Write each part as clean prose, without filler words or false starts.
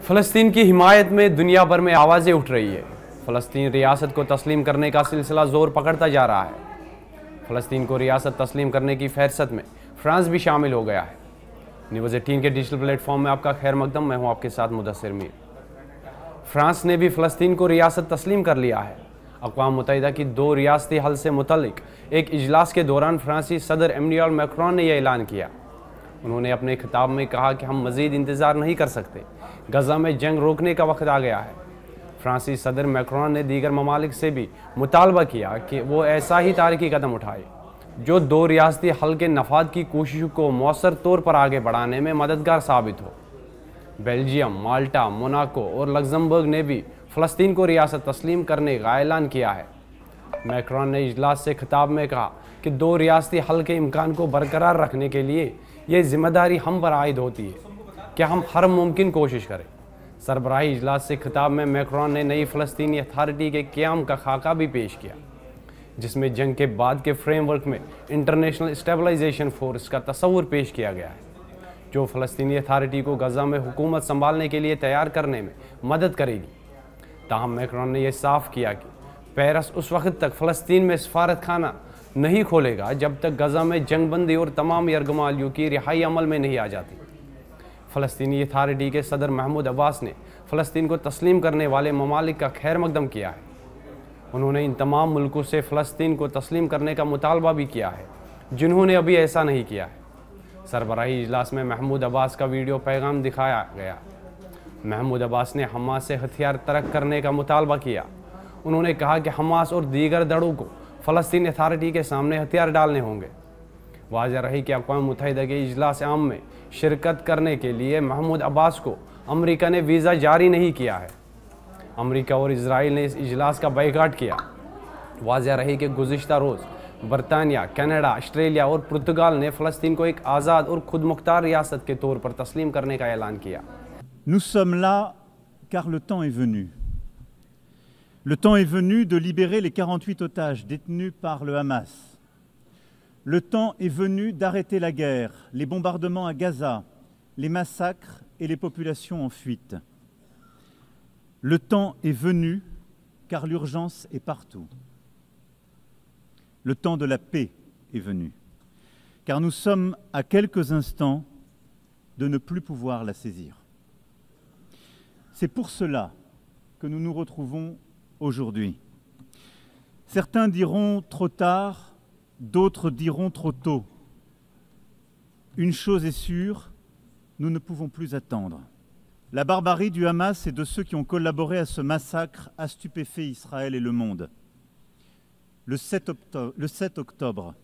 फ़लस्तीन की हिमायत में दुनिया भर में आवाज़ें उठ रही है। फ़लस्तीन रियासत को तस्लीम करने का सिलसिला ज़ोर पकड़ता जा रहा है। फ़लस्तीन को रियासत तस्लीम करने की फहरिस्त में फ्रांस भी शामिल हो गया है। न्यूज़ 18 के डिजिटल प्लेटफॉर्म में आपका खैर मकदम। मैं हूँ आपके साथ मुदस्सिर मीर। फ्रांस ने भी फ़लस्तीन को रियासत तस्लीम कर लिया है। अक़वाम मुत्तहिदा की 2 रियासती हल से मुतल्लिक एक इजलास के दौरान फ्रांसी सदर एमैनुअल मैक्रोन ने यह ऐलान किया। उन्होंने अपने खिताब में कहा कि हम मज़ीद इंतज़ार नहीं कर सकते, गज़ा में जंग रोकने का वक्त आ गया है। फ्रांसी सदर मैक्रोन ने दीगर ममालिक से भी मुतालबा किया कि वो ऐसा ही तारीखी कदम उठाए जो 2 रियासती हल के नफाद की कोशिशों को मौसर तौर पर आगे बढ़ाने में मददगार साबित हो। बेल्जियम, माल्टा, मोनाको और लग्जमबर्ग ने भी फ़लस्तीन को रियासत तस्लीम करने का ऐलान किया है। मैक्रोन ने इजलास से खिताब में कहा कि 2 रियासती हल के इम्कान को बरकरार रखने के लिए ये जिम्मेदारी हम पर आयद होती है कि हम हर मुमकिन कोशिश करें। सरबराही इजलास से खिताब में मैक्रोन ने नई फ़लस्तीनी अथॉरिटी के क़याम का खाका भी पेश किया, जिसमें जंग के बाद के फ्रेमवर्क में इंटरनेशनल स्टेबलाइजेशन फोर्स का तस्वुर पेश किया गया है, जो फ़लस्तीनी अथॉरिटी को गज़ा में हुकूमत संभालने के लिए तैयार करने में मदद करेगी। ताहम मैक्रोन ने यह साफ किया कि पेरिस उस वक्त तक फ़लस्तीन में सफारत खाना नहीं खोलेगा जब तक गज़ा में जंग बंदी और तमाम यरगमालियों की रिहाई अमल में नहीं आ जाती। फ़लस्तीनी अथॉरिटी के सदर महमूद अब्बास ने फ़लस्तीन को तस्लीम करने वाले ममालिक का खैर मकदम किया है। उन्होंने इन तमाम मुल्कों से फ़लस्तीन को तस्लीम करने का मुतालबा भी किया है जिन्होंने अभी ऐसा नहीं किया है। सरबराही इजलास में महमूद अब्बास का वीडियो पैगाम दिखाया गया। महमूद अब्बास ने हमास से हथियार तर्क करने का मुतालबा किया। उन्होंने कहा कि हमास और दीगर धड़ों को फ़लस्तीन अथॉरिटी के सामने हथियार डालने होंगे। वाज़ेह रही कि अक़वाम मुत्तहिदा के इजलास आम में शिरकत करने के लिए महमूद अब्बास को अमेरिका ने वीज़ा जारी नहीं किया है। अमेरिका और इजराइल ने इस इजलास का बायकाट किया। वाज़ेह रही कि गुज़िश्ता रोज़ बरतानिया, कनाडा, ऑस्ट्रेलिया और पुर्तगाल ने फ़लस्तीन को एक आज़ाद और खुद मुख्तार रियासत के तौर पर तस्लीम करने का ऐलान किया। Nous sommes là car le temps est venu. Le temps est venu de libérer les 48 otages détenus par le Hamas. Le temps est venu d'arrêter la guerre, les bombardements à Gaza, les massacres et les populations en fuite. Le temps est venu car l'urgence est partout. Le temps de la paix est venu car nous sommes à quelques instants de ne plus pouvoir la saisir. C'est pour cela que nous nous retrouvons aujourd'hui. Certains diront trop tard, d'autres diront trop tôt. Une chose est sûre, nous ne pouvons plus attendre. La barbarie du Hamas et de ceux qui ont collaboré à ce massacre a stupéfait Israël et le monde. Le 7 octobre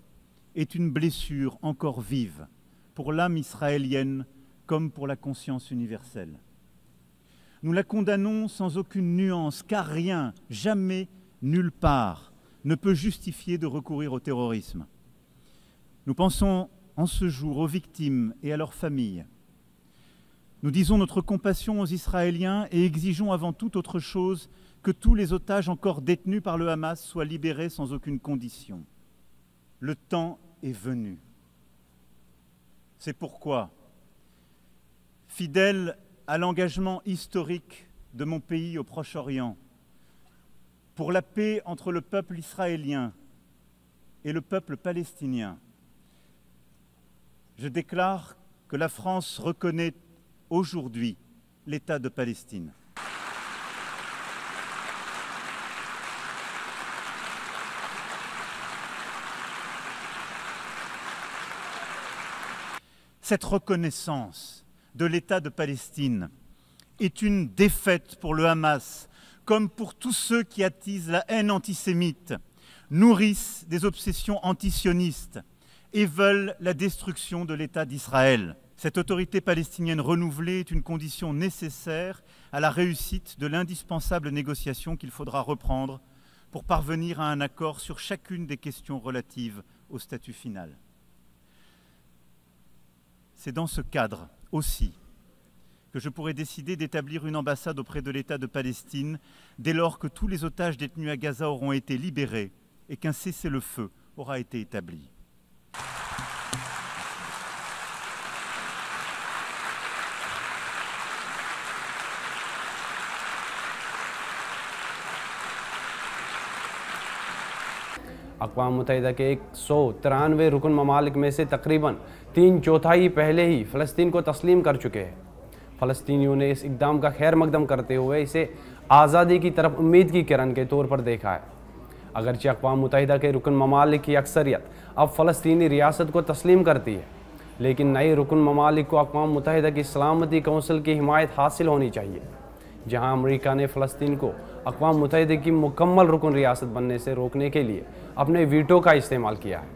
est une blessure encore vive pour l'âme israélienne comme pour la conscience universelle. Nous la condamnons sans aucune nuance, car rien, jamais, nulle part, ne peut justifier de recourir au terrorisme. Nous pensons en ce jour aux victimes et à leurs familles. Nous disons notre compassion aux Israéliens et exigeons avant toute autre chose que tous les otages encore détenus par le Hamas soient libérés sans aucune condition. Le temps est venu. C'est pourquoi, fidèle à l'engagement historique de mon pays au Proche-Orient, pour la paix entre le peuple israélien et le peuple palestinien, je déclare que la France reconnaît aujourd'hui l'État de Palestine. Cette reconnaissance de l'État de Palestine est une défaite pour le Hamas, comme pour tous ceux qui attisent la haine antisémite, nourrissent des obsessions antisionistes et veulent la destruction de l'État d'Israël. Cette autorité palestinienne renouvelée est une condition nécessaire à la réussite de l'indispensable négociation qu'il faudra reprendre pour parvenir à un accord sur chacune des questions relatives au statut final. C'est dans ce cadre aussi que je pourrais décider d'établir une ambassade auprès de l'État de Palestine dès lors que tous les otages détenus à Gaza auront été libérés et qu'un cessez-le-feu aura été établi. अक़वाम मुत्तहिदा के 193 रुकन ममालिक में से तकरीबन 3/4 पहले ही फ़लस्तीन को तस्लीम कर चुके हैं। फ़लस्तीनियों ने इस इक़दाम का खैर मकदम करते हुए इसे आज़ादी की तरफ उम्मीद की किरण के तौर पर देखा है। अगरचे अक़वाम मुत्तहिदा के रुकन ममालिक की अक्सरियत अब फ़लस्तीनी रियासत को तस्लीम करती है, लेकिन नए रुकन ममालिक को अक़वाम मुत्तहिदा की सलामती कौंसिल की हिमायत हासिल होनी चाहिए, जहां अमेरिका ने फ़लस्तीन को अक़वाम मुत्तहिदा की मुकम्मल रुकन रियासत बनने से रोकने के लिए अपने वीटो का इस्तेमाल किया है।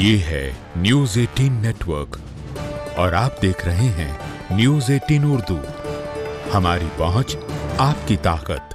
ये है न्यूज़ 18 नेटवर्क और आप देख रहे हैं न्यूज़ 18 उर्दू। हमारी पहुंच, आपकी ताकत।